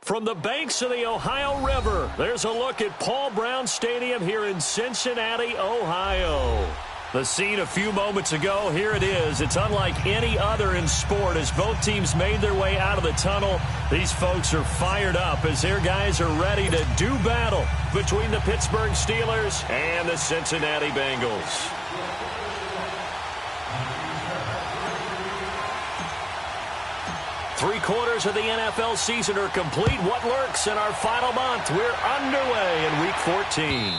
From the banks of the Ohio River, there's a look at Paul Brown Stadium here in Cincinnati, Ohio. The scene a few moments ago, here it is. It's unlike any other in sport as both teams made their way out of the tunnel. These folks are fired up as their guys are ready to do battle between the Pittsburgh Steelers and the Cincinnati Bengals. Three-quarters of the NFL season are complete. What lurks in our final month? We're underway in Week 14.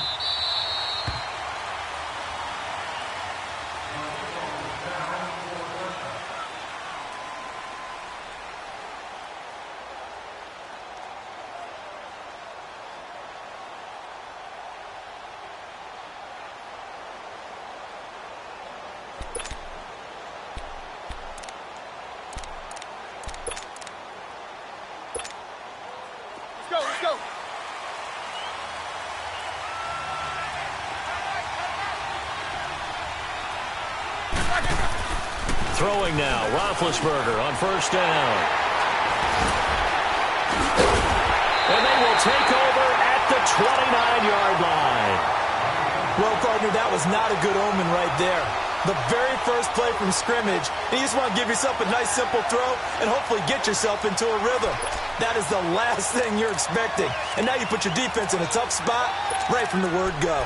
Throwing now, Roethlisberger on first down. And they will take over at the 29-yard line. Well, partner, that was not a good omen right there. The very first play from scrimmage, and you just want to give yourself a nice, simple throw and hopefully get yourself into a rhythm. That is the last thing you're expecting. And now you put your defense in a tough spot right from the word go.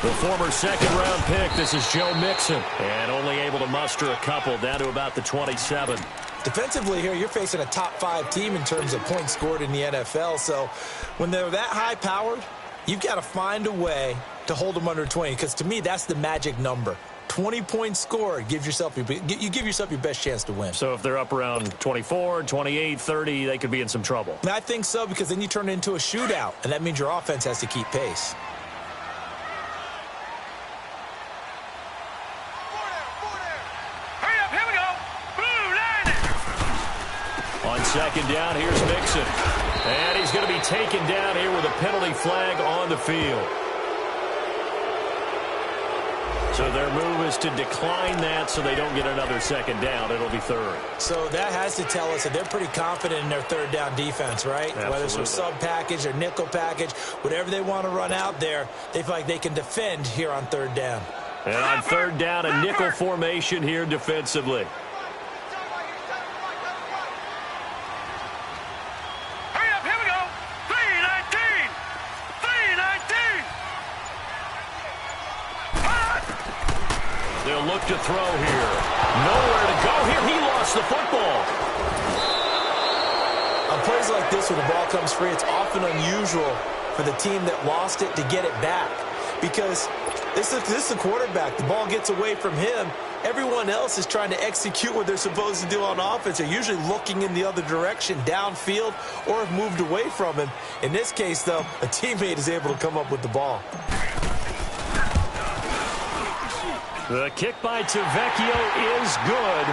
The former second-round pick, this is Joe Mixon, and only able to muster a couple down to about the 27. Defensively here, you're facing a top-5 team in terms of points scored in the NFL, so when they're that high-powered, you've got to find a way to hold them under 20, because to me, that's the magic number. 20 points scored, you give yourself your best chance to win. So if they're up around 24, 28, 30, they could be in some trouble. And I think so, because then you turn it into a shootout, and that means your offense has to keep pace. Second down, here's Mixon. And he's going to be taken down here with a penalty flag on the field. So their move is to decline that so they don't get another second down. It'll be third. So that has to tell us that they're pretty confident in their third down defense, right? Absolutely. Whether it's a sub package or nickel package, whatever they want to run out there, they feel like they can defend here on third down. And on third down, a nickel formation here defensively. They'll look to throw here. Nowhere to go here. He lost the football. On plays like this, when the ball comes free, it's often unusual for the team that lost it to get it back. Because this is the quarterback. The ball gets away from him. Everyone else is trying to execute what they're supposed to do on offense. They're usually looking in the other direction, downfield, or have moved away from him. In this case, though, a teammate is able to come up with the ball. The kick by Tavecchio is good.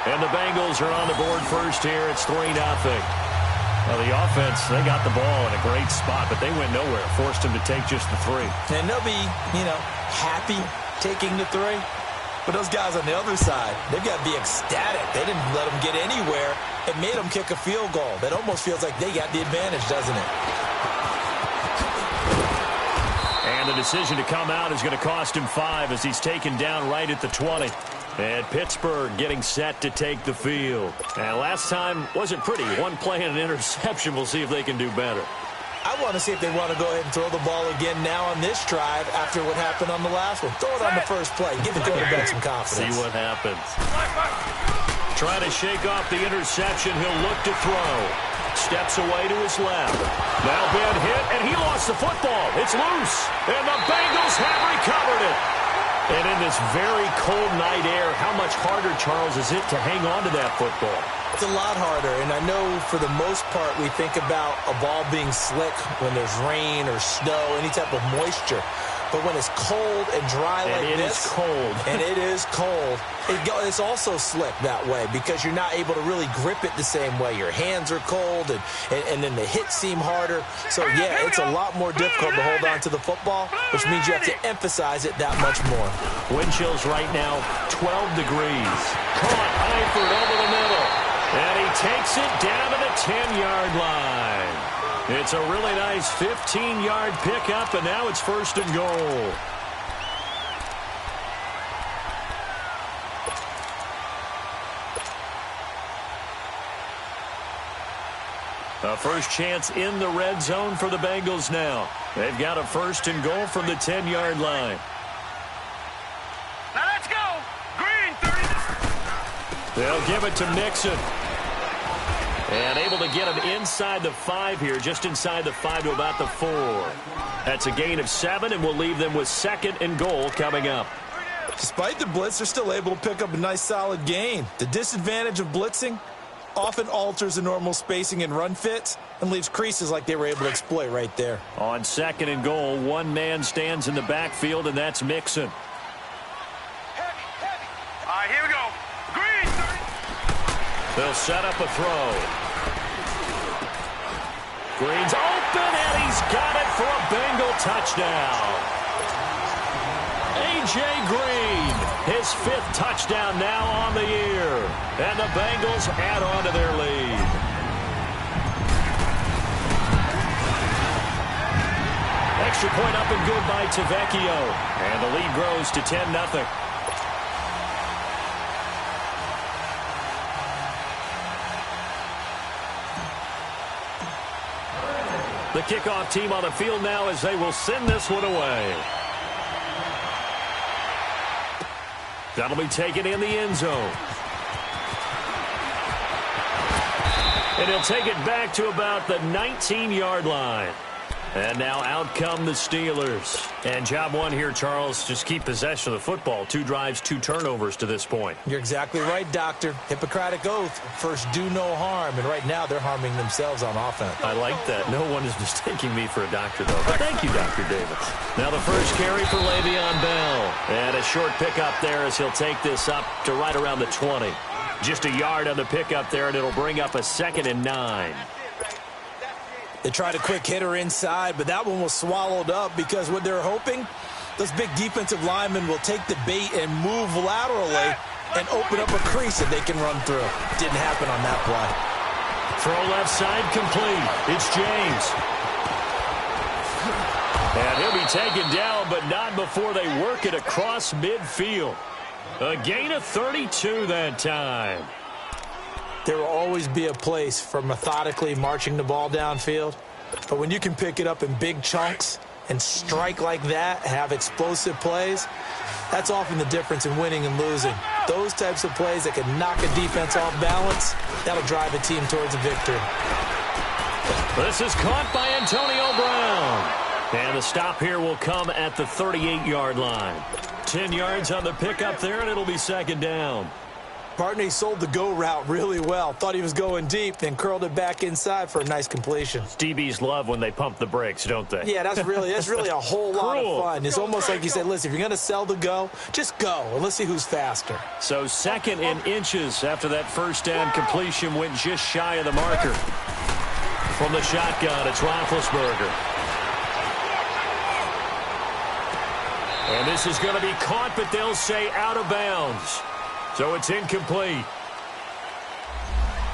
And the Bengals are on the board first here. It's 3-0. Well, the offense, they got the ball in a great spot, but they went nowhere. Forced him to take just the 3. And they'll be, happy taking the 3. But those guys on the other side, they've got to be ecstatic. They didn't let them get anywhere. It made them kick a field goal. That almost feels like they got the advantage, doesn't it? And the decision to come out is going to cost him 5 as he's taken down right at the 20. And Pittsburgh getting set to take the field. And last time wasn't pretty. One play and an interception. We'll see if they can do better. I want to see if they want to go ahead and throw the ball again now on this drive after what happened on the last one. Throw it on the first play. Give the quarterback some confidence. See what happens. Trying to shake off the interception. He'll look to throw. Steps away to his left. Now Ben hit, and he lost the football. It's loose, and the Bengals have recovered it. And in this very cold night air, how much harder, Charles, is it to hang on to that football? It's a lot harder, and I know for the most part we think about a ball being slick when there's rain or snow, any type of moisture. But when it's cold and dry like this. And it is cold. And it is cold. It's also slick that way because you're not able to really grip it the same way. Your hands are cold, and then the hits seem harder. So, yeah, it's a lot more difficult to hold on to the football, which means you have to emphasize it that much more. Wind chills right now, 12 degrees. Caught Eifert over the middle. And he takes it down to the 10-yard line. It's a really nice 15-yard pickup, and now it's 1st and goal. A first chance in the red zone for the Bengals now. They've got a 1st and goal from the 10-yard line. Now let's go. Green, 30. They'll give it to Mixon. And able to get him inside the 5 here, just inside the 5 to about the 4. That's a gain of 7, and we'll leave them with 2nd and goal coming up. Despite the blitz, they're still able to pick up a nice solid gain. The disadvantage of blitzing often alters the normal spacing and run fits and leaves creases like they were able to exploit right there. On 2nd and goal, one man stands in the backfield, and that's Mixon. All right, here we go. Green, 30. They'll set up a throw. Green's open, and he's got it for a Bengal touchdown. A.J. Green, his 5th touchdown now on the year. And the Bengals add on to their lead. Extra point up and good by Tavecchio. And the lead grows to 10-0. The kickoff team on the field now as they will send this one away. That'll be taken in the end zone. And he'll take it back to about the 19-yard line. And now out come the Steelers. And job one here, Charles, just keep possession of the football. 2 drives, 2 turnovers to this point. You're exactly right, Doctor. Hippocratic oath. First, do no harm. And right now, they're harming themselves on offense. I like that. No one is mistaking me for a doctor, though. But thank you, Dr. Davis. Now the first carry for Le'Veon Bell. And a short pickup there as he'll take this up to right around the 20. Just a yard on the pickup there, and it'll bring up a 2nd and 9. They tried a quick hitter inside, but that one was swallowed up because what they're hoping, those big defensive linemen will take the bait and move laterally and open up a crease that they can run through. Didn't happen on that play. Throw left side complete. It's James. And he'll be taken down, but not before they work it across midfield. A gain of 32 that time. There will always be a place for methodically marching the ball downfield. But when you can pick it up in big chunks and strike like that, have explosive plays, that's often the difference in winning and losing. Those types of plays that can knock a defense off balance, that'll drive a team towards a victory. This is caught by Antonio Brown. And the stop here will come at the 38-yard line. 10 yards on the pickup there, and it'll be 2nd down. Partney sold the go route really well. Thought he was going deep, then curled it back inside for a nice completion. DBs love when they pump the brakes, don't they? Yeah, that's really a whole lot of fun. It's almost like you said, listen, if you're going to sell the go, just go, and let's see who's faster. So 2nd and inches after that first down completion went just shy of the marker. From the shotgun, it's Roethlisberger. And this is going to be caught, but they'll say out of bounds. So it's incomplete.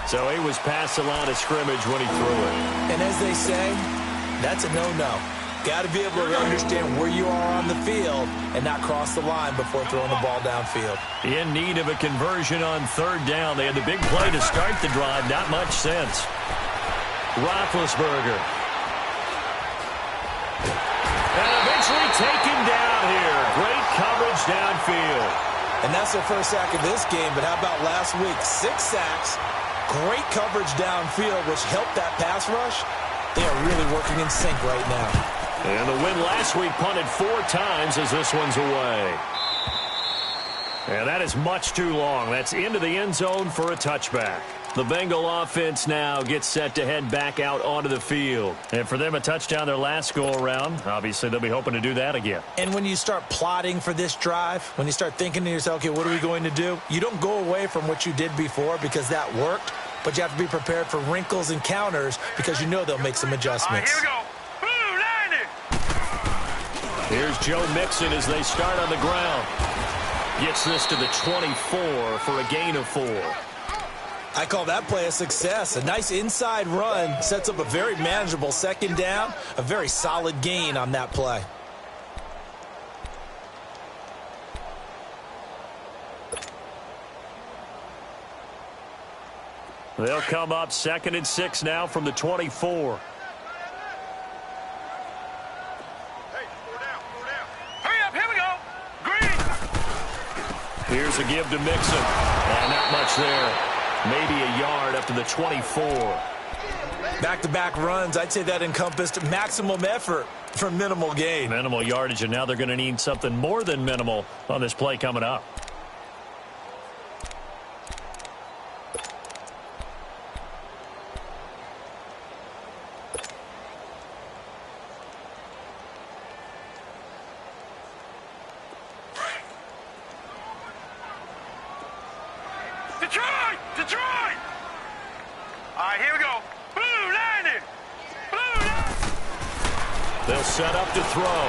So he was past the line of scrimmage when he threw it. And as they say, that's a no-no. Got to be able to understand where you are on the field and not cross the line before throwing the ball downfield. In need of a conversion on 3rd down. They had the big play to start the drive. Not much sense. Roethlisberger. And eventually taken down here. Great coverage downfield. And that's their first sack of this game, but how about last week? 6 sacks, great coverage downfield, which helped that pass rush. They are really working in sync right now. And the win last week punted 4 times as this one's away. And that is much too long. That's into the end zone for a touchback. The Bengal offense now gets set to head back out onto the field. And for them, a touchdown their last go-around. Obviously, they'll be hoping to do that again. And when you start plotting for this drive, when you start thinking to yourself, okay, what are we going to do? You don't go away from what you did before because that worked, but you have to be prepared for wrinkles and counters because you know they'll make some adjustments. Here we go. Blue 90. Here's Joe Mixon as they start on the ground. Gets this to the 24 for a gain of 4. I call that play a success. A nice inside run sets up a very manageable second down, a very solid gain on that play. They'll come up 2nd and 6 now from the 24. Here's a give to Mixon. And not much there. Maybe a yard up to the 24. Back-to-back runs, I'd say that encompassed maximum effort for minimal gain. Minimal yardage, and now they're going to need something more than minimal on this play coming up. Detroit! All right, here we go. Blue 90. Blue 90. They'll set up to throw.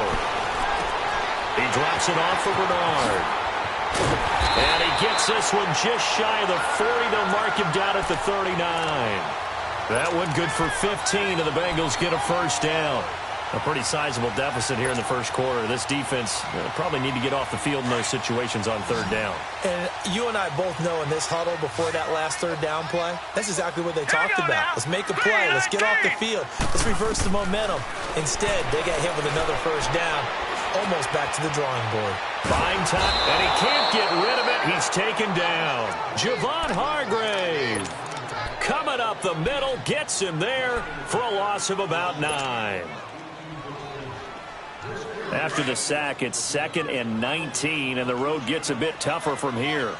He drops it off for Bernard. And he gets this one just shy of the 40. They'll mark him down at the 39. That one good for 15, and the Bengals get a first down. A pretty sizable deficit here in the first quarter. This defense probably need to get off the field in those situations on third down. And you and I both know in this huddle before that last third down play, that's exactly what they talked about. Let's make a play. Let's get off the field. Let's reverse the momentum. Instead, they got hit with another first down. Almost back to the drawing board. Fine time, and he can't get rid of it. He's taken down. Javon Hargrave coming up the middle, gets him there for a loss of about 9. After the sack, it's 2nd and 19, and the road gets a bit tougher from here.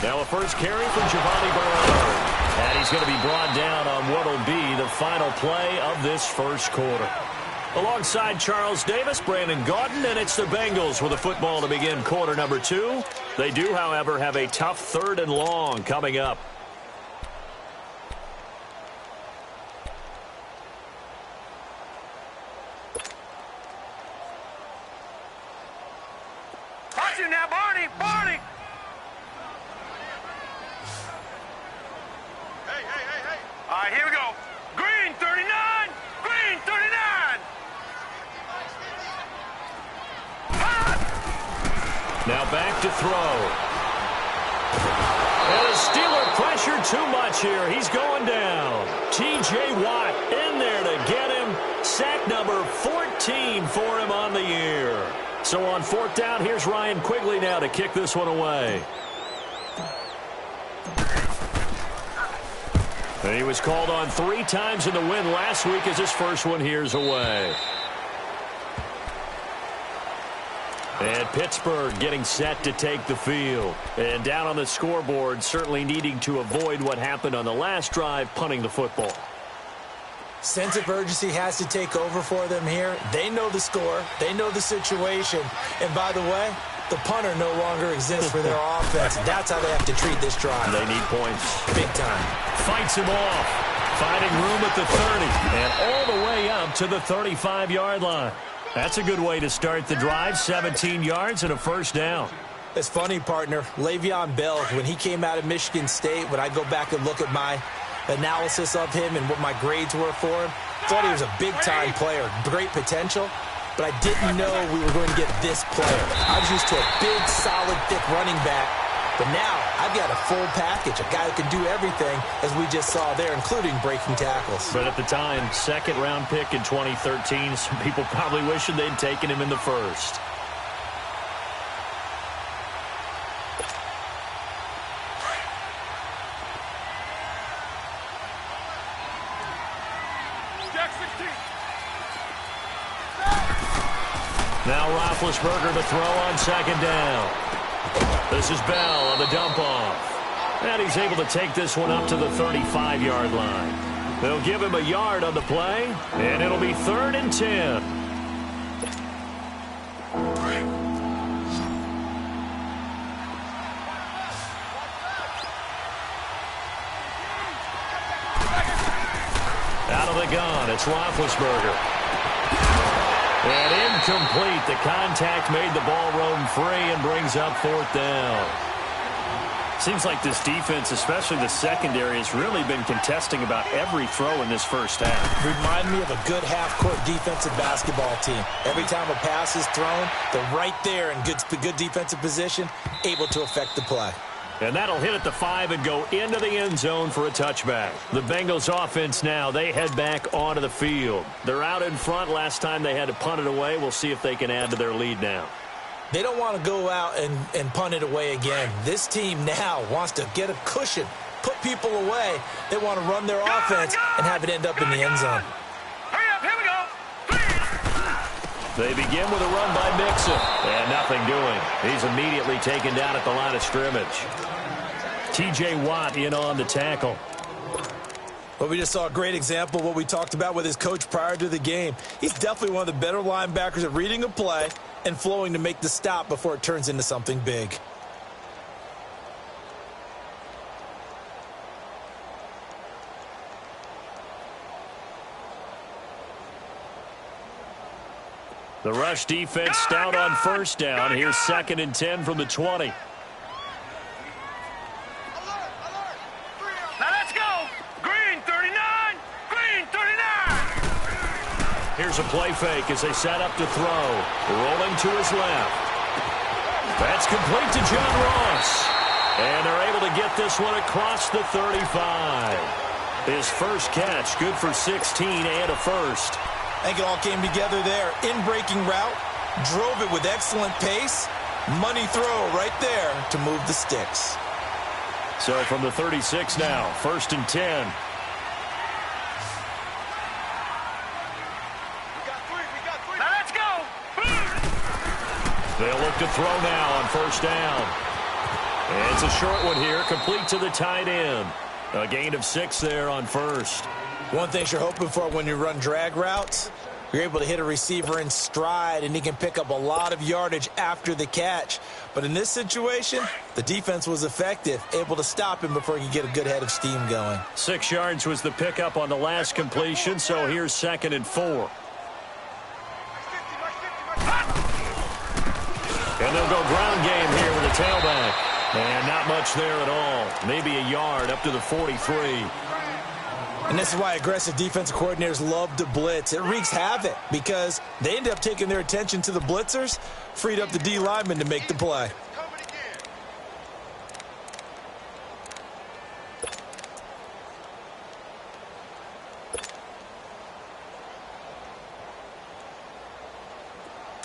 Now a first carry from Giovanni Bernard. And he's going to be brought down on what will be the final play of this first quarter. Alongside Charles Davis, Brandon Gaudin, and it's the Bengals with the football to begin quarter number 2. They do, however, have a tough 3rd and long coming up. Watch you now, Barney! Barney! All right, here we go. Green 39! Green 39! Now back to throw. And the Steeler pressure too much here. He's going down. T.J. Watt in there to get him. Sack number 14 for him on the year. So on 4th down, here's Ryan Quigley now to kick this one away. And he was called on 3 times in the win last week as his first one here's away. And Pittsburgh getting set to take the field. And down on the scoreboard, certainly needing to avoid what happened on the last drive, punting the football. Sense of urgency has to take over for them here. They know the score. They know the situation. And by the way, the punter no longer exists for their offense. That's how they have to treat this drive. They need points. Big time. Fights him off. Finding room at the 30. And all the way up to the 35-yard line. That's a good way to start the drive. 17 yards and a first down. It's funny, partner. Le'Veon Bell, when he came out of Michigan State, when I go back and look at my analysis of him and what my grades were for him, thought he was a big-time player, great potential, but I didn't know we were going to get this player. I was used to a big, solid, thick running back, but now I've got a full package, a guy who can do everything, as we just saw there, including breaking tackles. But at the time, 2nd-round pick in 2013, some people probably wishing they'd taken him in the 1st. Now Roethlisberger to throw on second down. This is Bell on the dump-off. And he's able to take this one up to the 35-yard line. They'll give him a yard on the play, and it'll be 3rd and 10. Out of the gun, it's Roethlisberger. And incomplete. The contact made the ball roam free and brings up 4th down. Seems like this defense, especially the secondary, has really been contesting about every throw in this first half. Remind me of a good half-court defensive basketball team. Every time a pass is thrown, they're right there in good defensive position, able to affect the play. And that'll hit at the 5 and go into the end zone for a touchback. The Bengals offense now, they head back onto the field. They're out in front. Last time they had to punt it away. We'll see if they can add to their lead now. They don't want to go out and punt it away again. This team now wants to get a cushion, put people away. They want to run their offense and have it end up in the end zone. Hurry up, here we go. They begin with a run by Mixon. And nothing doing. He's immediately taken down at the line of scrimmage. T.J. Watt in on the tackle. Well, we just saw a great example of what we talked about with his coach prior to the game. He's definitely one of the better linebackers at reading a play and flowing to make the stop before it turns into something big. The rush defense stout on first down. Here's 2nd and 10 from the 20. Now let's go. Green 39. Green 39. Here's a play fake as they set up to throw. Rolling to his left. That's complete to John Ross. And they're able to get this one across the 35. His first catch, good for 16 and a first. I think it all came together there. In-breaking route, drove it with excellent pace. Money throw right there to move the sticks. So from the 36 now, 1st and 10. Now let's go. They'll look to throw now on 1st down. And it's a short one here, complete to the tight end. A gain of 6 there on 1st. One thing you're hoping for when you run drag routes, you're able to hit a receiver in stride, and he can pick up a lot of yardage after the catch. But in this situation, the defense was effective, able to stop him before he could get a good head of steam going. 6 yards was the pickup on the last completion, so here's 2nd and 4. And they'll go ground game here with a tailback. And not much there at all. Maybe a yard up to the 43. And this is why aggressive defensive coordinators love to blitz. It wreaks havoc because they end up taking their attention to the blitzers, freed up the D lineman to make the play.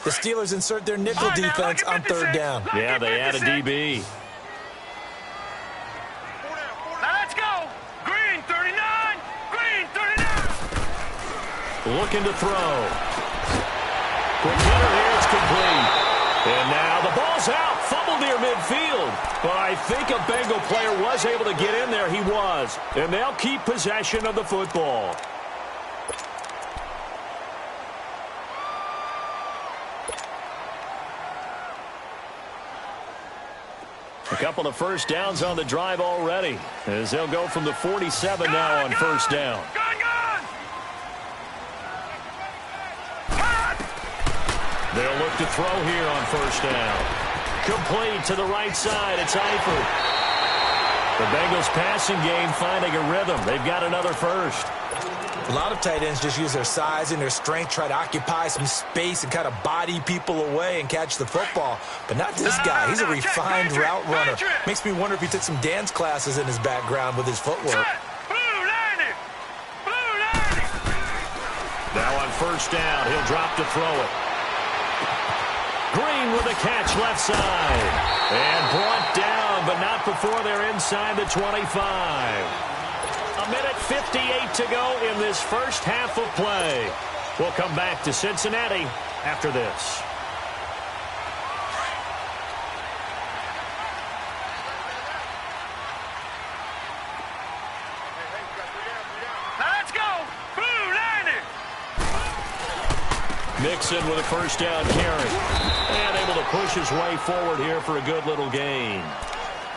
The Steelers insert their nickel defense on 3rd down. Yeah, they add a DB. Looking to throw. Quick hitter here, it's complete. And now the ball's out. Fumble near midfield. But I think a Bengal player was able to get in there. He was. And they'll keep possession of the football. A couple of 1st downs on the drive already, as they'll go from the 47 now on 1st down. They'll look to throw here on 1st down. Complete to the right side. It's Eifert. The Bengals passing game finding a rhythm. They've got another first. A lot of tight ends just use their size and their strength, try to occupy some space and kind of body people away and catch the football. But not this guy. He's a refined route runner. Makes me wonder if he took some dance classes in his background with his footwork. Now on 1st down, he'll drop to throw it. Green with a catch left side. And brought down, but not before they're inside the 25. A minute 58 to go in this first half of play. We'll come back to Cincinnati after this. Mixon with a first down carry. And able to push his way forward here for a good little gain.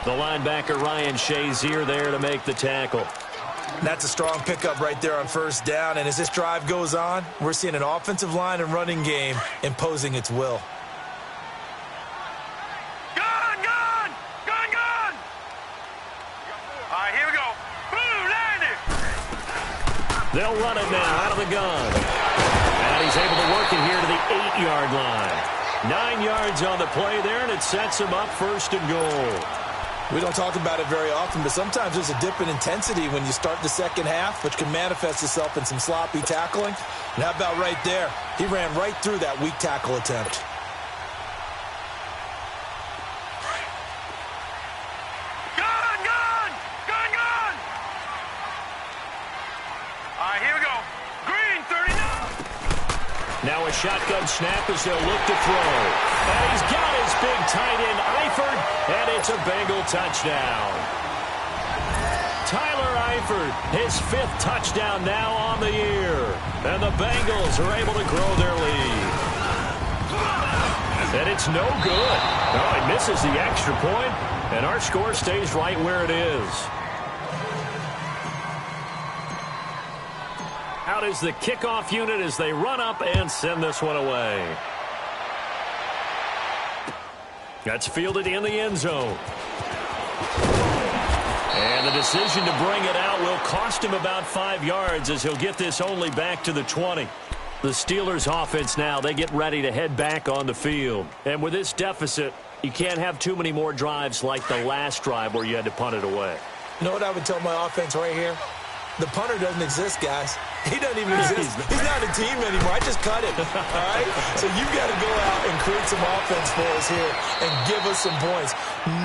The linebacker Ryan Shazier there to make the tackle. That's a strong pickup right there on first down. And as this drive goes on, we're seeing an offensive line and running game imposing its will. Gun, gun! Gun, gun! All right, here we go. Boom, landed! They'll run it now out of the gun. And he's able to work it here to the 8-yard line. 9 yards on the play there, and it sets him up first and goal. We don't talk about it very often, but sometimes there's a dip in intensity when you start the second half, which can manifest itself in some sloppy tackling. And how about right there? He ran right through that weak tackle attempt. Gun, gun! Gun, gun! All right, here we go. Green, 39. Now a shotgun snap as they'll look to throw. And he's got his big tight end, Eifert, and it's a Bengal touchdown. Tyler Eifert, his 5th touchdown now on the year. And the Bengals are able to grow their lead. And it's no good. Oh, he misses the extra point, and our score stays right where it is. Out is the kickoff unit as they run up and send this one away. That's fielded in the end zone. And the decision to bring it out will cost him about 5 yards as he'll get this only back to the 20. The Steelers offense now, they get ready to head back on the field. And with this deficit, you can't have too many more drives like the last drive where you had to punt it away. You know what I would tell my offense right here? The punter doesn't exist, guys. He doesn't even exist. He's not a team anymore. I just cut him, all right? So you've got to go out and create some offense for us here and give us some points.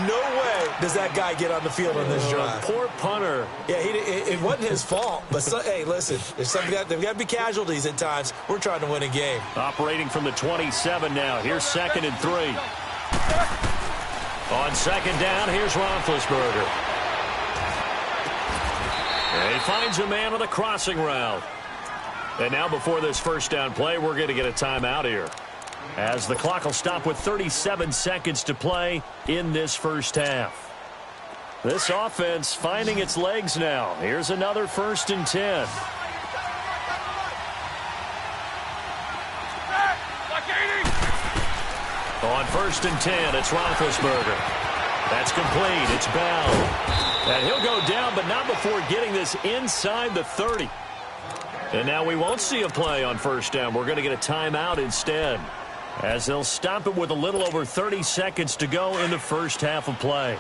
No way does that guy get on the field on this drive. Poor punter. Yeah, it wasn't his fault. But, hey, listen, there's got to be casualties at times. We're trying to win a game. Operating from the 27 now. Here's 2nd and 3. On second down, here's Roethlisberger. And he finds a man on the crossing route. And now before this first down play, we're going to get a timeout here, as the clock will stop with 37 seconds to play in this first half. This offense finding its legs now. Here's another 1st and 10. On 1st and 10, it's Roethlisberger. That's complete. It's Bell. And he'll go down, but not before getting this inside the 30. And now we won't see a play on first down. We're going to get a timeout instead, as they'll stop it with a little over 30 seconds to go in the first half of play.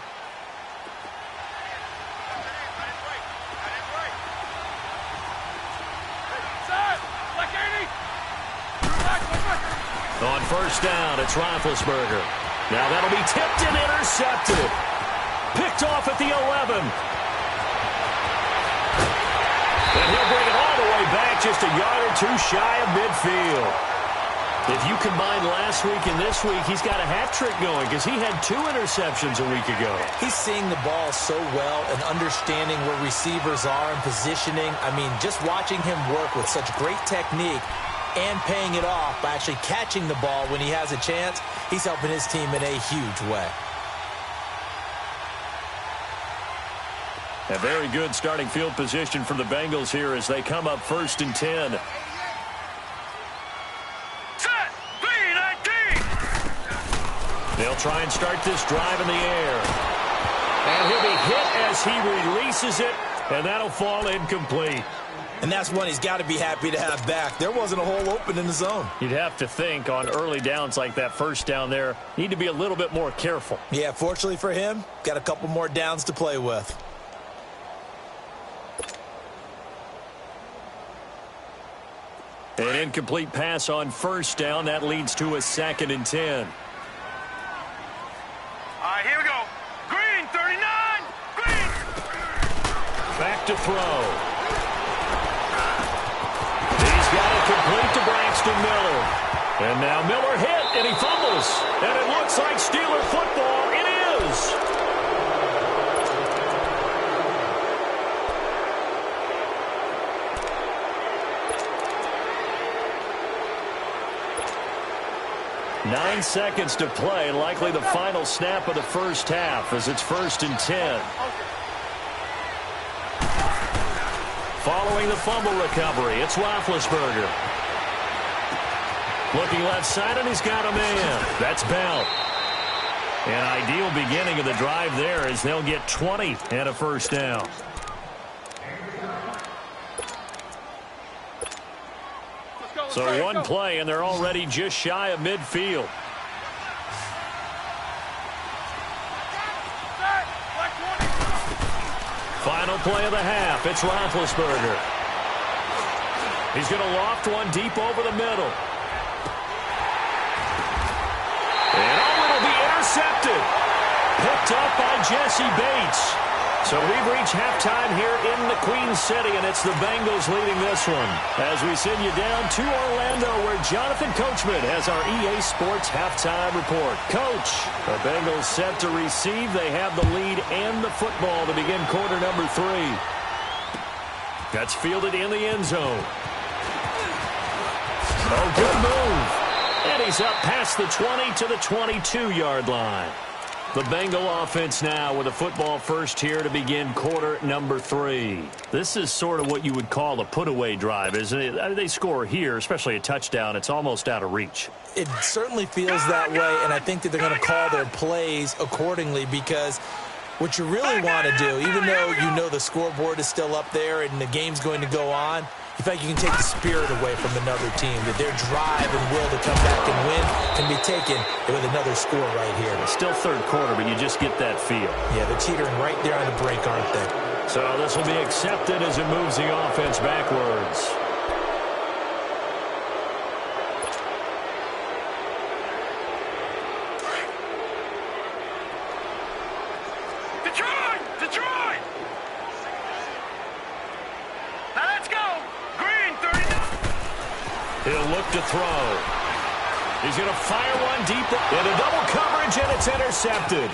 On first down, it's Roethlisberger. Now that'll be tipped and intercepted. Picked off at the 11. And he'll bring it all the way back, just a yard or two shy of midfield. If you combine last week and this week, he's got a hat trick going because he had 2 interceptions a week ago. He's seeing the ball so well and understanding where receivers are and positioning. I mean, just watching him work with such great technique and paying it off by actually catching the ball when he has a chance, he's helping his team in a huge way. A very good starting field position for the Bengals here as they come up 1st and 10. Set, 3-19. They'll try and start this drive in the air. And he'll be hit as he releases it, and that'll fall incomplete. And that's one he's got to be happy to have back. There wasn't a hole open in the zone. You'd have to think on early downs like that first down there, need to be a little bit more careful. Yeah, fortunately for him, got a couple more downs to play with. An incomplete pass on first down. That leads to a 2nd and 10. All right, here we go. Green, 39. Green. Back to throw. He's got it complete to Braxton Miller. And now Miller hit, and he fumbles. And it looks like Steeler football. It is. 9 seconds to play, likely the final snap of the first half as it's 1st and 10. Following the fumble recovery, it's Roethlisberger. Looking left side, and he's got a man. That's Bell. An ideal beginning of the drive there as they'll get 20 and a first down. So one play, and they're already just shy of midfield. Final play of the half. It's Roethlisberger. He's going to loft one deep over the middle. And it'll be intercepted. Picked up by Jesse Bates. So we've reached halftime here in the Queen City, and it's the Bengals leading this one. As we send you down to Orlando, where Jonathan Coachman has our EA Sports halftime report. Coach, the Bengals set to receive. They have the lead and the football to begin quarter number 3. That's fielded in the end zone. Oh, good move. And he's up past the 20 to the 22-yard line. The Bengal offense now with a football first here to begin quarter number 3. This is sort of what you would call a put-away drive, isn't it? They score here, especially a touchdown. It's almost out of reach. It certainly feels that way, and I think that they're going to call their plays accordingly because what you really want to do, even though you know the scoreboard is still up there and the game's going to go on, you think you can take the spirit away from another team, that their drive and will to come back and win can be taken with another score right here. It's still third quarter, but you just get that feel. Yeah, they're teetering right there on the brink, aren't they? So this will be accepted as it moves the offense backwards. Detroit! Now let's go! Green, 39! He'll look to throw. He's going to fire one deep into double coverage, and it's intercepted.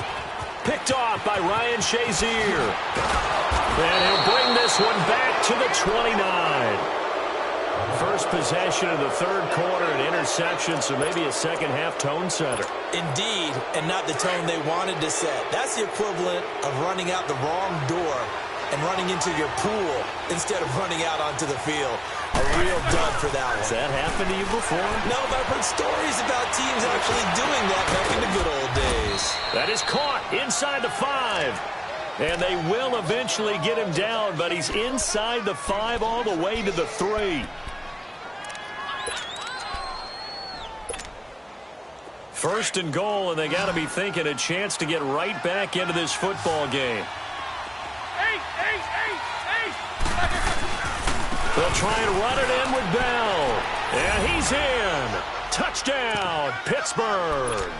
Picked off by Ryan Shazier. And he'll bring this one back to the 29. First possession of the third quarter, an interception, so maybe a second-half tone setter. Indeed, and not the tone they wanted to set. That's the equivalent of running out the wrong door and running into your pool instead of running out onto the field. A real dud for that one. Has that happened to you before? No, but I've heard stories about teams actually doing that back in the good old days. That is caught inside the 5. And they will eventually get him down, but he's inside the 5 all the way to the 3. First and goal, and they got to be thinking a chance to get right back into this football game. They'll try and run it in with Bell. And he's in. Touchdown, Pittsburgh.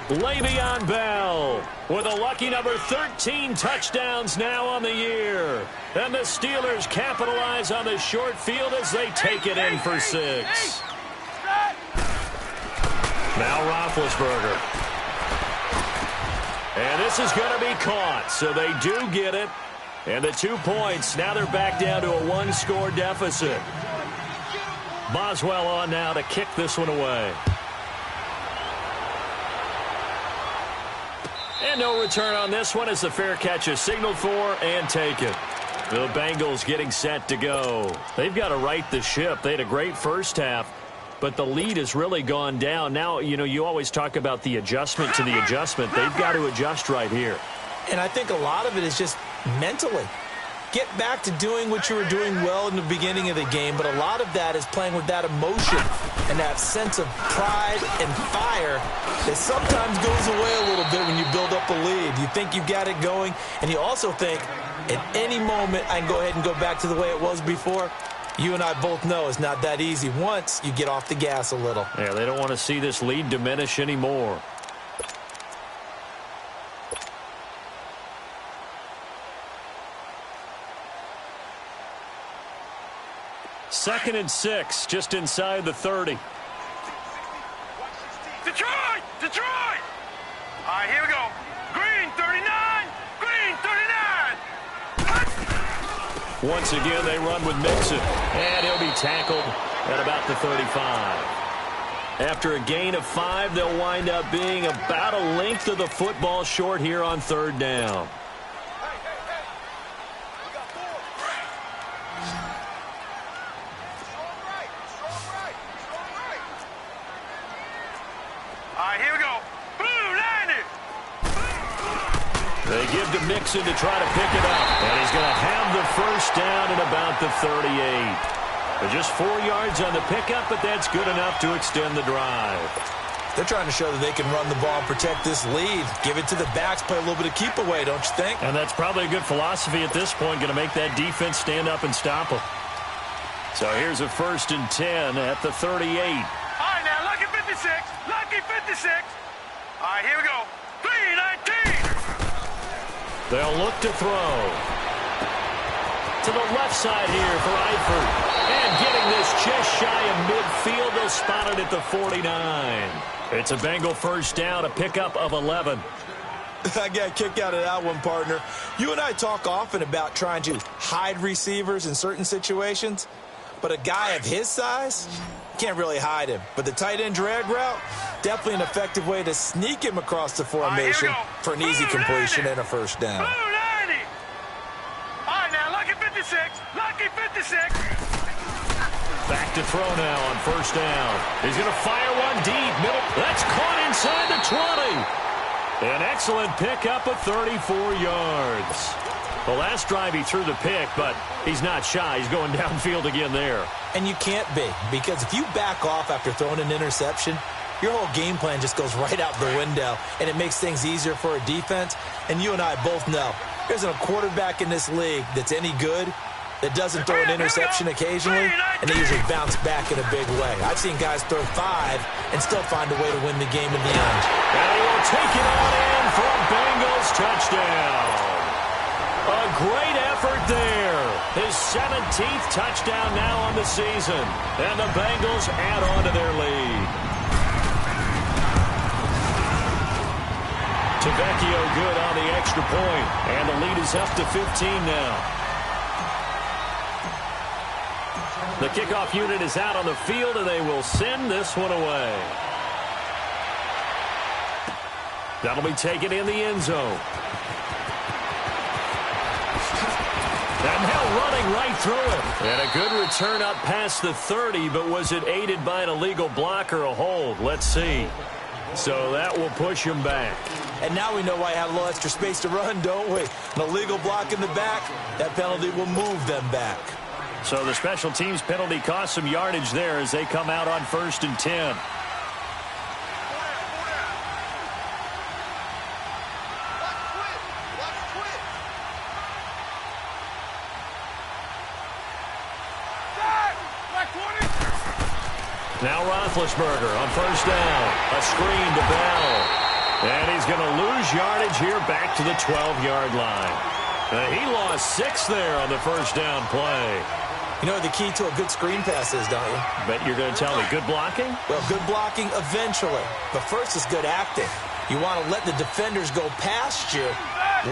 Le'Veon Bell with a lucky number 13 touchdowns now on the year. And the Steelers capitalize on the short field as they take it in for 6. Now Roethlisberger. And this is going to be caught, so they do get it. And the 2 points, now they're back down to a 1-score deficit. Boswell on now to kick this one away. And no return on this one as the fair catch is signaled for and taken. The Bengals getting set to go. They've got to right the ship. They had a great first half, but the lead has really gone down. Now, you know, you always talk about the adjustment to the adjustment. They've got to adjust right here. And I think a lot of it is just mentally. Get back to doing what you were doing well in the beginning of the game, but a lot of that is playing with that emotion and that sense of pride and fire that sometimes goes away a little bit when you build up a lead. You think you've got it going, and you also think at any moment I can go ahead and go back to the way it was before. You and I both know it's not that easy once you get off the gas a little. Yeah, they don't want to see this lead diminish anymore. Second and 6, just inside the 30. Detroit! Detroit! All right, here we go. Green, 39. Green, 39. Once again, they run with Mixon. And he'll be tackled at about the 35. After a gain of 5, they'll wind up being about a length of the football short here on third down. All right, here we go. Boom, line it. They give to Mixon to try to pick it up. And he's going to have the first down at about the 38. But just 4 yards on the pickup, but that's good enough to extend the drive. They're trying to show that they can run the ball and protect this lead. Give it to the backs, play a little bit of keep away, don't you think? And that's probably a good philosophy at this point, going to make that defense stand up and stop them. So here's a 1st and 10 at the 38. All right, now, lucky 56. Lucky 56. All right, here we go. 3-19. They'll look to throw. To the left side here for Eifert. And getting this just shy of midfield, they'll spot it at the 49. It's a Bengal first down, a pickup of 11. I got a kick out of that one, partner. You and I talk often about trying to hide receivers in certain situations, but a guy of his size can't really hide him. But the tight end drag route, definitely an effective way to sneak him across the formation for an easy completion and a first down. All right, now, lucky 56. Lucky 56. Back to throw now on first down. He's going to fire one deep. Middle. That's caught inside the 20. An excellent pickup of 34 yards. The last drive he threw the pick, but he's not shy. He's going downfield again there. And you can't be, because if you back off after throwing an interception, your whole game plan just goes right out the window, and it makes things easier for a defense. And you and I both know there's a quarterback in this league that's any good that doesn't throw an interception occasionally, and they usually bounce back in a big way. I've seen guys throw 5 and still find a way to win the game in the end. And he will take it on in for a Bengals touchdown. A great effort there. His 17th touchdown now on the season. And the Bengals add on to their lead. Tavecchio good on the extra point. And the lead is up to 15 now. The kickoff unit is out on the field, and they will send this one away. That'll be taken in the end zone. And now running right through it. And a good return up past the 30, but was it aided by an illegal block or a hold? Let's see. So that will push him back. And now we know why I have a little extra space to run, don't we? An illegal block in the back, that penalty will move them back. So the special teams penalty cost some yardage there as they come out on 1st and 10. Now Roethlisberger on first down. A screen to Bell. And he's going to lose yardage here back to the 12-yard line. He lost 6 there on the first down play. You know what the key to a good screen pass is, don't you? Bet you're going to tell me good blocking? Well, good blocking eventually. But first is good acting. You want to let the defenders go past you,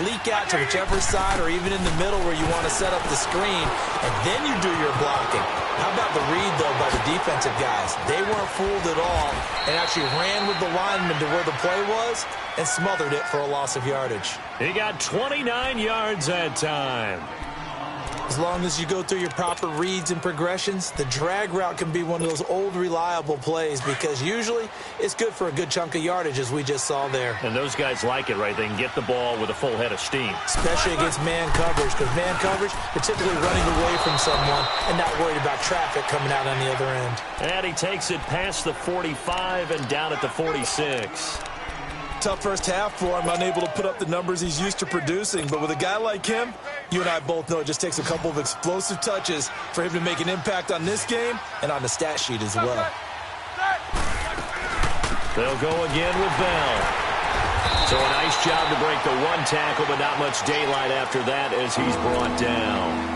leak out to whichever side or even in the middle where you want to set up the screen, and then you do your blocking. How about the read, though, by the defensive guys? They weren't fooled at all and actually ran with the lineman to where the play was and smothered it for a loss of yardage. He got 29 yards that time. As long as you go through your proper reads and progressions, the drag route can be one of those old reliable plays because usually it's good for a good chunk of yardage, as we just saw there. And those guys like it, right? They can get the ball with a full head of steam. Especially against man coverage, because man coverage, they're typically running away from someone and not worried about traffic coming out on the other end. And he takes it past the 45 and down at the 46. Tough first half for him, unable to put up the numbers he's used to producing. But with a guy like him, you and I both know it just takes a couple of explosive touches for him to make an impact on this game and on the stat sheet as well. They'll go again with Bell. So a nice job to break the one tackle, but not much daylight after that as he's brought down.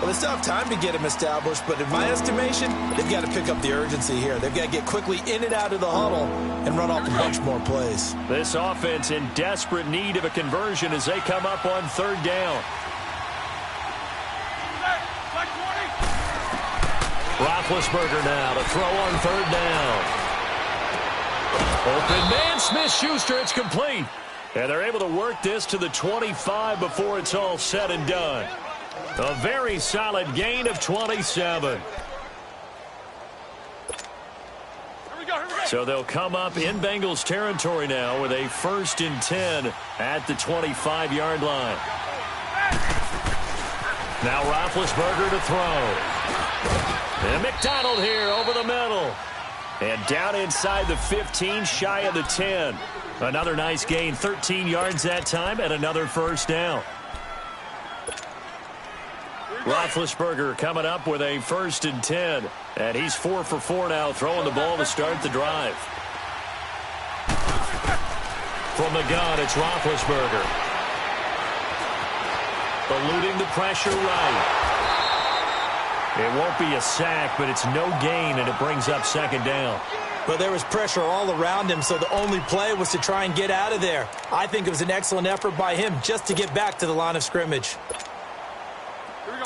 Well, they still have time to get him established, but in my estimation, they've got to pick up the urgency here. They've got to get quickly in and out of the huddle and run off a bunch more plays. This offense in desperate need of a conversion as they come up on third down. Roethlisberger now to throw on third down. Open man, Smith-Schuster, it's complete. And they're able to work this to the 25 before it's all said and done. A very solid gain of 27. So they'll come up in Bengals territory now with a 1st and 10 at the 25-yard line. Now Roethlisberger to throw. And McDonald here over the middle. And down inside the 15, shy of the 10. Another nice gain, 13 yards that time, and another 1st down. Roethlisberger coming up with a 1st and 10. And he's 4 for 4 now, throwing the ball to start the drive. From the gun, it's Roethlisberger. Eluding the pressure right. It won't be a sack, but it's no gain, and it brings up 2nd down. Well, there was pressure all around him, so the only play was to try and get out of there. I think it was an excellent effort by him just to get back to the line of scrimmage. Here we go.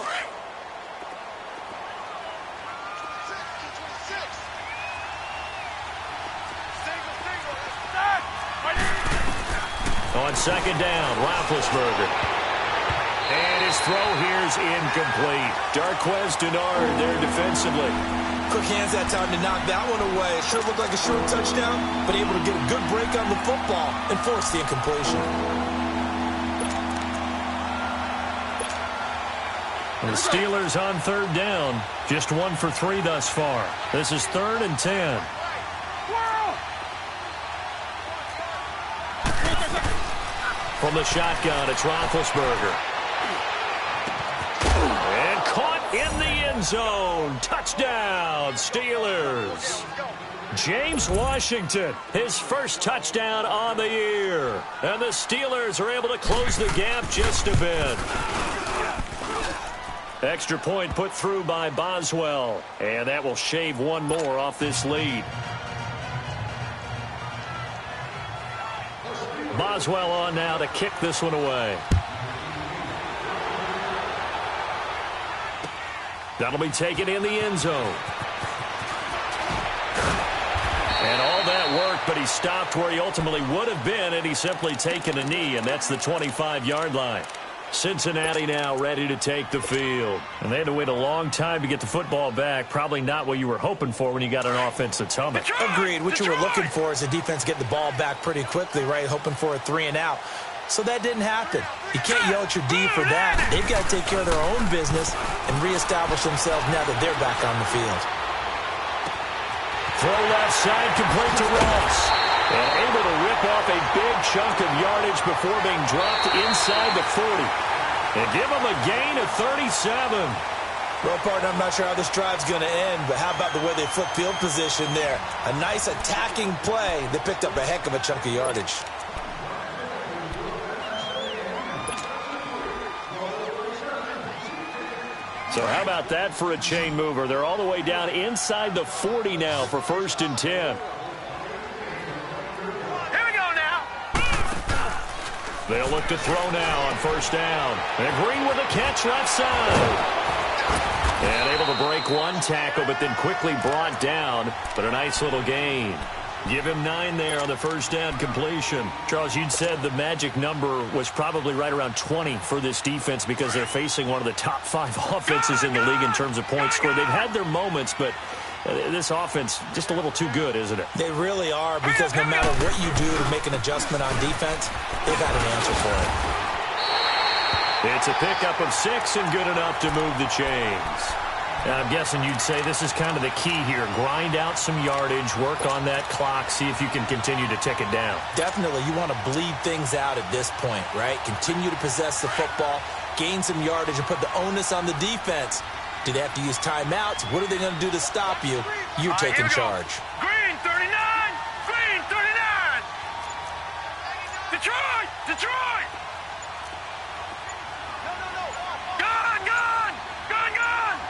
On 2nd down, Roethlisberger. And his throw here is incomplete. Darquez Denard there defensively. Quick hands that time to knock that one away. It sure looked like a short touchdown, but able to get a good break on the football and force the incompletion. The Steelers on 3rd down. Just 1 for 3 thus far. This is 3rd and 10. From the shotgun, it's Roethlisberger. And caught in the end zone. Touchdown, Steelers. James Washington, his 1st touchdown on the year. And the Steelers are able to close the gap just a bit. Extra point put through by Boswell. And that will shave 1 more off this lead. Boswell on now to kick this one away. That'll be taken in the end zone. And all that worked, but he stopped where he ultimately would have been, and he's simply taken a knee, and that's the 25-yard line. Cincinnati now ready to take the field. And they had to wait a long time to get the football back. Probably not what you were hoping for when you got an offense that's humming. Agreed. What you were looking for is the defense get the ball back pretty quickly, right? Hoping for a 3 and out. So that didn't happen. You can't yell at your D for that. They've got to take care of their own business and reestablish themselves now that they're back on the field. Throw left side, complete to Ross. And able to rip off a big chunk of yardage before being dropped inside the 40. And give him a gain of 37. Well, partner, I'm not sure how this drive's going to end, but how about the way they flip field position there? A nice attacking play that picked up a heck of a chunk of yardage. So how about that for a chain mover? They're all the way down inside the 40 now for 1st and 10. Here we go now. They'll look to throw now on 1st down. And Green with a catch left side. And able to break 1 tackle, but then quickly brought down. But a nice little gain. Give him 9 there on the 1st down completion. Charles, you'd said the magic number was probably right around 20 for this defense because they're facing one of the top 5 offenses in the league in terms of points scored. They've had their moments, but this offense just a little too good, isn't it? They really are, because no matter what you do to make an adjustment on defense, they've got an answer for it. It's a pickup of 6 and good enough to move the chains. Now, I'm guessing you'd say this is kind of the key here. Grind out some yardage, work on that clock, see if you can continue to tick it down. Definitely. You want to bleed things out at this point, right? Continue to possess the football, gain some yardage, and put the onus on the defense. Do they have to use timeouts? What are they going to do to stop you? You're taking charge. Green 39! Green 39! Detroit! Detroit! Gone! Gone! Gone! Gone!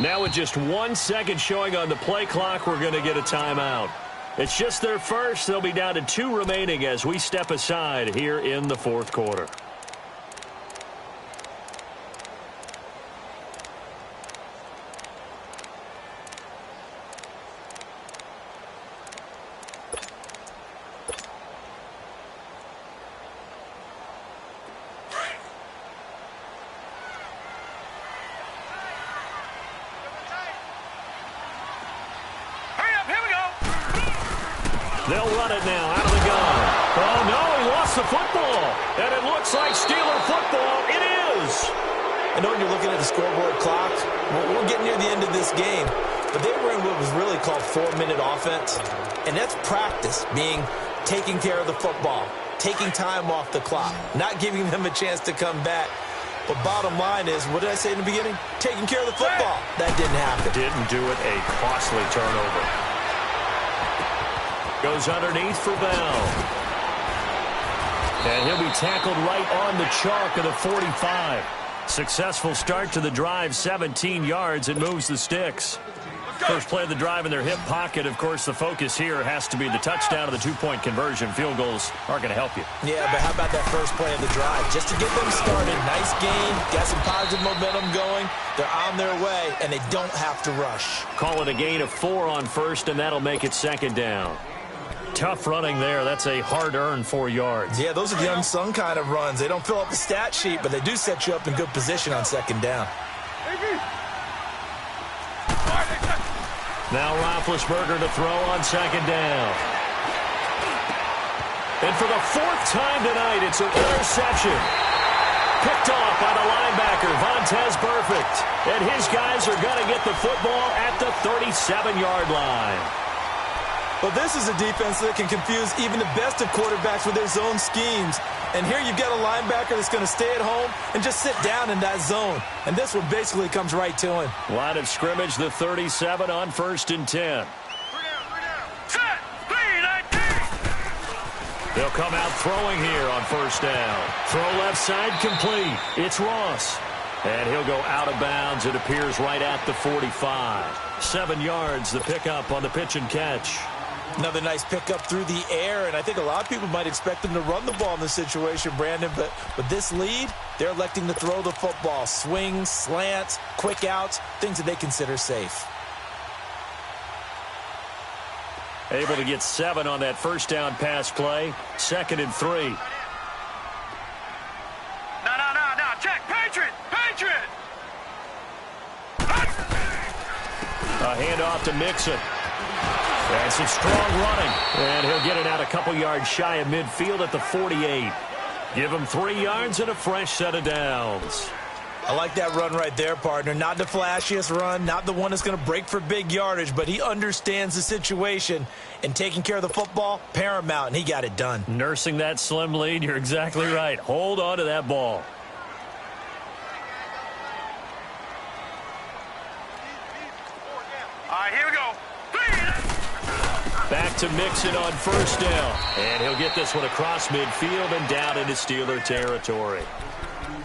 Now with just 1 second showing on the play clock, we're going to get a timeout. It's just their first. They'll be down to 2 remaining as we step aside here in the 4th quarter. They'll run it now out of the gun. Oh, no, he lost the football. And it looks like Steeler football. It is. I know when you're looking at the scoreboard clock, we're getting near the end of this game, but they were in what was really called 4-minute offense, and that's practice, being taking care of the football, taking time off the clock, not giving them a chance to come back. But bottom line is, what did I say in the beginning? Taking care of the football. That didn't happen. Didn't do it. A costly turnover. Goes underneath for Bell. And he'll be tackled right on the chalk of the 45. Successful start to the drive, 17 yards. It moves the sticks. First play of the drive in their hip pocket. Of course, the focus here has to be the touchdown of the two-point conversion. Field goals aren't going to help you. Yeah, but how about that first play of the drive? Just to get them started. Nice game. Got some positive momentum going. They're on their way, and they don't have to rush. Call it a gain of 4 on first, and that'll make it second down. Tough running there. That's a hard-earned 4 yards. Yeah, those are the unsung kind of runs. They don't fill up the stat sheet, but they do set you up in good position on second down. Now Roethlisberger to throw on second down. And for the 4th time tonight, it's an interception. Picked off by the linebacker, Vontaze Burfict. And his guys are going to get the football at the 37-yard line. Well, this is a defense that can confuse even the best of quarterbacks with their zone schemes. And here you've got a linebacker that's going to stay at home and just sit down in that zone. And this one basically comes right to him. Line of scrimmage, the 37 on 1st and 10. Set. 3-19. They'll come out throwing here on 1st down. Throw left side complete. It's Ross. And he'll go out of bounds. It appears right at the 45. 7 yards, the pickup on the pitch and catch. Another nice pickup through the air, and I think a lot of people might expect them to run the ball in this situation, Brandon, but with this lead, they're electing to throw the football. Swings, slants, quick outs, things that they consider safe. Able to get 7 on that 1st down pass play. 2nd and 3. No. Check. Patriot. A handoff to Mixon. That's some strong running. And he'll get it out a couple yards shy of midfield at the 48. Give him 3 yards and a fresh set of downs. I like that run right there, partner. Not the flashiest run, not the one that's going to break for big yardage, but he understands the situation, and taking care of the football, paramount, and he got it done. Nursing that slim lead, you're exactly right. Hold on to that ball. All right, here we go. Back to Mixon on 1st down. And he'll get this one across midfield and down into Steeler territory.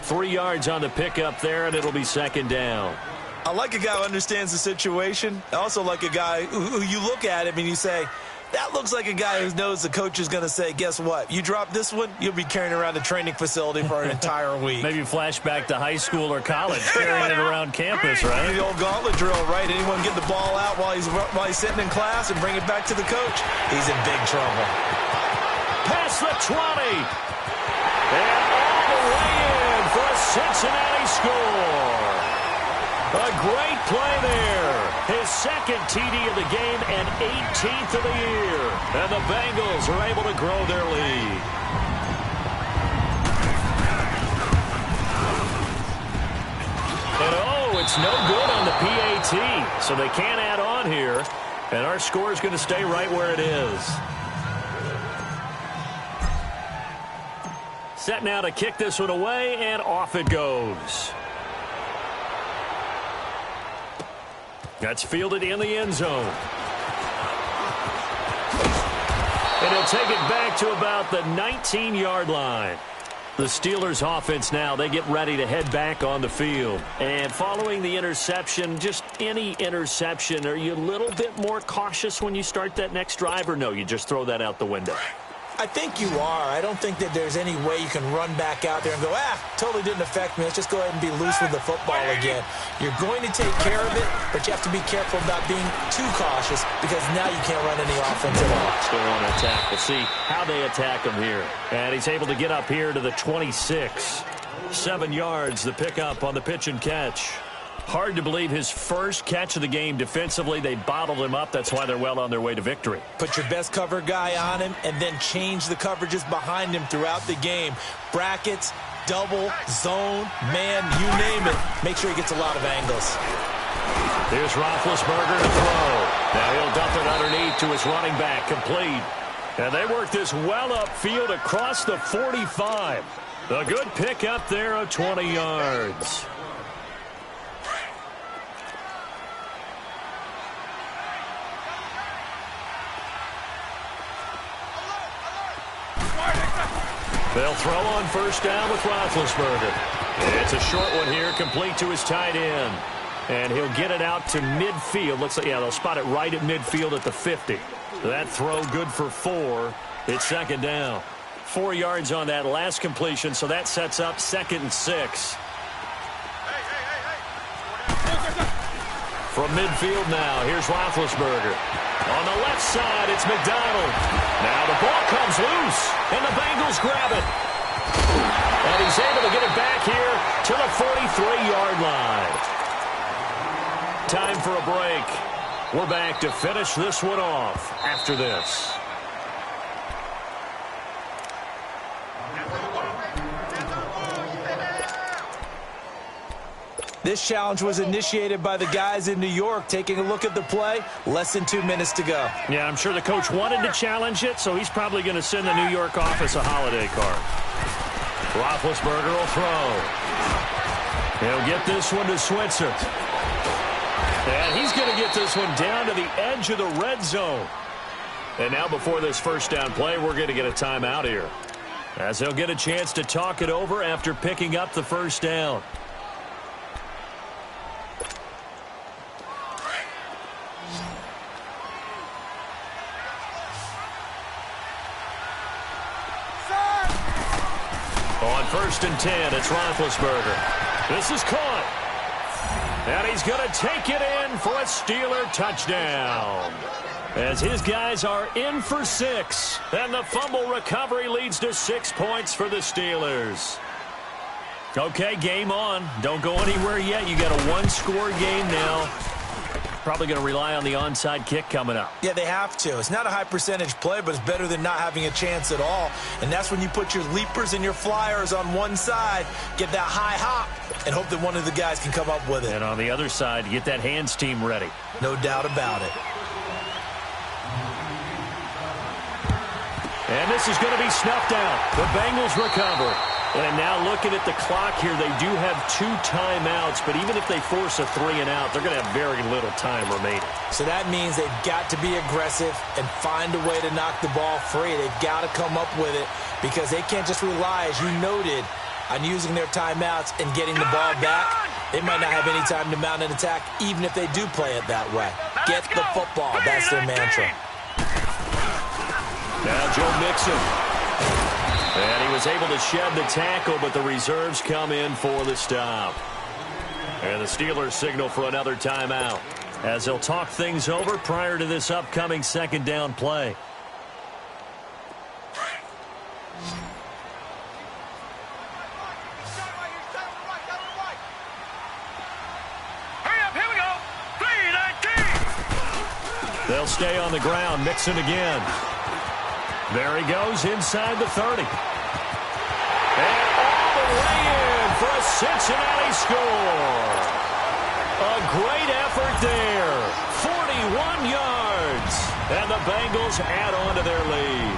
3 yards on the pickup there, and it'll be 2nd down. I like a guy who understands the situation. I also like a guy who you look at him and you say, that looks like a guy who knows the coach is going to say, guess what? You drop this one, you'll be carrying around the training facility for an entire week. Maybe flashback to high school or college, carrying it around campus, right? The old gauntlet drill, right? Anyone get the ball out while he's sitting in class and bring it back to the coach? He's in big trouble. Past the 20. And all the way in for a Cincinnati score. A great play there. His 2nd TD of the game and 18th of the year. And the Bengals are able to grow their lead. And it's no good on the PAT. So they can't add on here. And our score is going to stay right where it is. Set now to kick this one away, and off it goes. That's fielded in the end zone. And he'll take it back to about the 19-yard line. The Steelers offense now, they get ready to head back on the field. And following the interception, just any interception, are you a little bit more cautious when you start that next drive, or no, you just throw that out the window? I think you are. I don't think that there's any way you can run back out there and go, totally didn't affect me. Let's just go ahead and be loose with the football again. You're going to take care of it, but you have to be careful about being too cautious because now you can't run any offense at all. Still on attack. We'll see how they attack him here. And he's able to get up here to the 26. 7 yards, the pickup on the pitch and catch. Hard to believe his first catch of the game defensively. They bottled him up. That's why they're well on their way to victory. Put your best cover guy on him and then change the coverages behind him throughout the game. Brackets, double, zone, man, you name it. Make sure he gets a lot of angles. Here's Roethlisberger to throw. Now he'll dump it underneath to his running back, complete. And they work this well upfield across the 45. A good pick up there of 20 yards. They'll throw on first down with Roethlisberger. It's a short one here, complete to his tight end. And he'll get it out to midfield. Looks like, yeah, they'll spot it right at midfield at the 50. That throw good for 4. It's second down. 4 yards on that last completion, so that sets up 2nd and 6. From midfield now, here's Roethlisberger. On the left side, it's McDonald. Now the ball comes loose, and the Bengals grab it. And he's able to get it back here to the 43-yard line. Time for a break. We're back to finish this one off after this. This challenge was initiated by the guys in New York. Taking a look at the play, less than 2 minutes to go. Yeah, I'm sure the coach wanted to challenge it, so he's probably going to send the New York office a holiday card. Roethlisberger will throw. He'll get this one to Switzer. And he's going to get this one down to the edge of the red zone. And now before this first down play, we're going to get a timeout here, as they'll get a chance to talk it over after picking up the first down. On 1st and 10, it's Roethlisberger. This is caught. And he's going to take it in for a Steeler touchdown, as his guys are in for 6. And the fumble recovery leads to 6 points for the Steelers. Okay, game on. Don't go anywhere yet. You got a 1-score game now. Probably going to rely on the onside kick coming up. Yeah, they have to. It's not a high percentage play, but it's better than not having a chance at all. And that's when you put your leapers and your flyers on one side, get that high hop, and hope that one of the guys can come up with it. And on the other side, get that hands team ready. No doubt about it. And this is going to be snuffed out. The Bengals recover. And now looking at the clock here, they do have 2 timeouts, but even if they force a 3-and-out, they're going to have very little time remaining. So that means they've got to be aggressive and find a way to knock the ball free. They've got to come up with it, because they can't just rely, as you noted, on using their timeouts and getting the ball back. They might not have any time to mount an attack, even if they do play it that way. Get the football. That's their mantra. Now Joe Mixon. And he was able to shed the tackle, but the reserves come in for the stop. And the Steelers signal for another timeout, as they'll talk things over prior to this upcoming second down play. Hurry up, here we go. 3-19. They'll stay on the ground. Mixon again. There he goes inside the 30. And all the way in for a Cincinnati score. A great effort there. 41 yards. And the Bengals add on to their lead.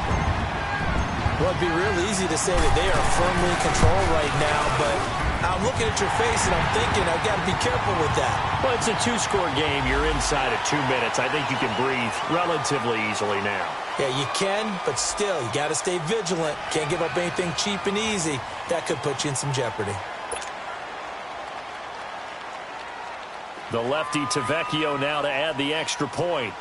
Well, it'd be real easy to say that they are firmly in control right now, but I'm looking at your face and I'm thinking I've got to be careful with that. Well, it's a 2-score game. You're inside of 2 minutes. I think you can breathe relatively easily now. Yeah, you can, but still, you got to stay vigilant. Can't give up anything cheap and easy. That could put you in some jeopardy. The lefty Tavecchio now to add the extra point.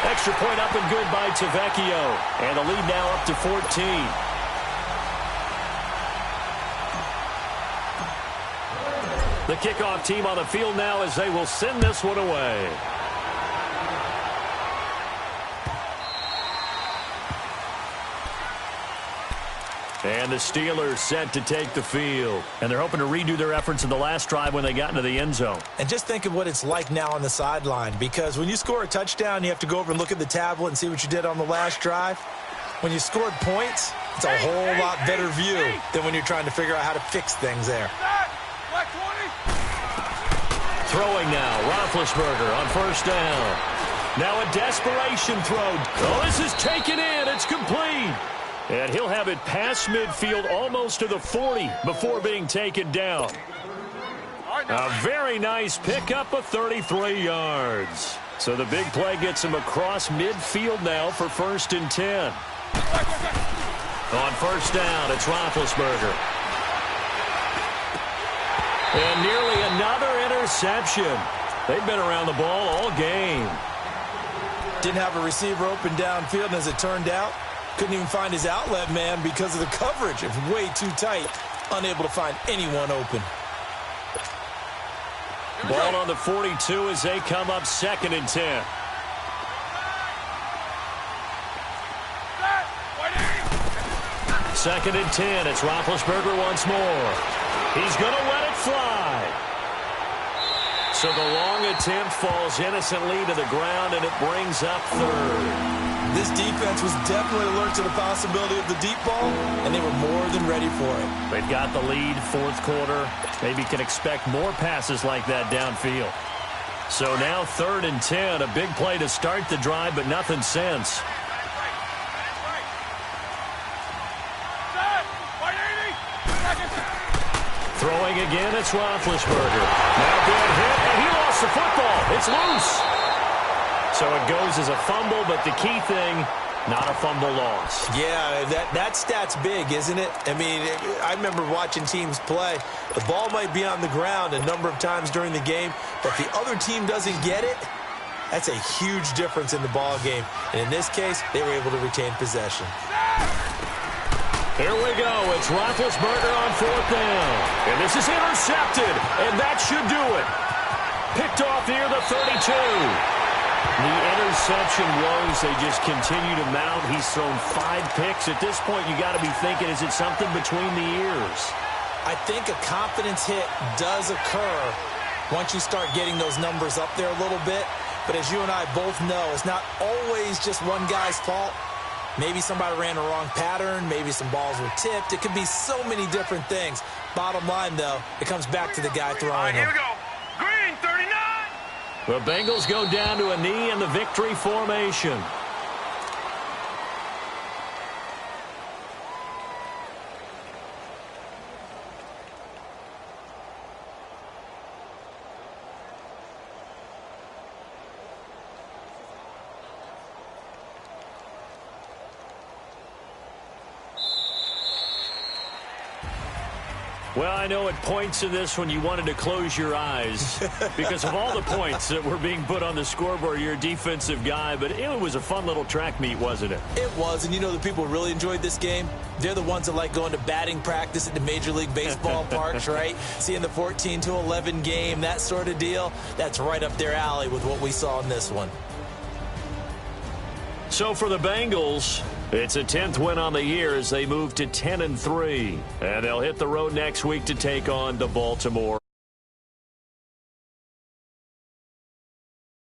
Extra point up and good by Tavecchio. And the lead now up to 14. The kickoff team on the field now, as they will send this one away. And the Steelers set to take the field. And they're hoping to redo their efforts in the last drive when they got into the end zone. And just think of what it's like now on the sideline, because when you score a touchdown, you have to go over and look at the tablet and see what you did on the last drive. When you scored points, it's a whole lot better view than when you're trying to figure out how to fix things there. Throwing now, Roethlisberger on first down. Now a desperation throw. Oh, this is taken in. It's complete. And he'll have it past midfield almost to the 40 before being taken down. A very nice pickup of 33 yards. So the big play gets him across midfield now for 1st and 10. On first down, it's Roethlisberger. And nearly another interception. They've been around the ball all game. Didn't have a receiver open downfield, and as it turned out, couldn't even find his outlet man because of the coverage. It was way too tight. Unable to find anyone open. Ball on the 42 as they come up 2nd and 10. Second and 10. It's Roethlisberger once more. He's going to let it fly. So the long attempt falls innocently to the ground, and it brings up 3rd. This defense was definitely alert to the possibility of the deep ball, and they were more than ready for it. They've got the lead, 4th quarter. Maybe can expect more passes like that downfield. So now 3rd and 10, a big play to start the drive, but nothing since. Throwing again, it's Roethlisberger. Now being hit, and he lost the football. It's loose. So it goes as a fumble, but the key thing, not a fumble loss. Yeah, that stat's big, isn't it? I mean, I remember watching teams play. The ball might be on the ground a number of times during the game, but the other team doesn't get it. That's a huge difference in the ball game. And in this case, they were able to retain possession. Here we go. It's Roethlisberger on 4th down. And this is intercepted, and that should do it. Picked off near the 32. The interception woes, they just continue to mount. He's thrown 5 picks. At this point, you got to be thinking, is it something between the ears? I think a confidence hit does occur once you start getting those numbers up there a little bit. But as you and I both know, it's not always just one guy's fault. Maybe somebody ran the wrong pattern. Maybe some balls were tipped. It could be so many different things. Bottom line, though, it comes back to the guy throwing Here them. we go. Green, 39. The Bengals go down to a knee in the victory formation. Well, I know at points in this when you wanted to close your eyes because of all the points that were being put on the scoreboard. You're a defensive guy, but it was a fun little track meet, wasn't it? It was, and you know the people who really enjoyed this game? They're the ones that like going to batting practice at the Major League Baseball parks, right? Seeing the 14-11 game, that sort of deal. That's right up their alley with what we saw in this one. So for the Bengals, it's a 10th win on the year as they move to 10-3. And they'll hit the road next week to take on the Baltimore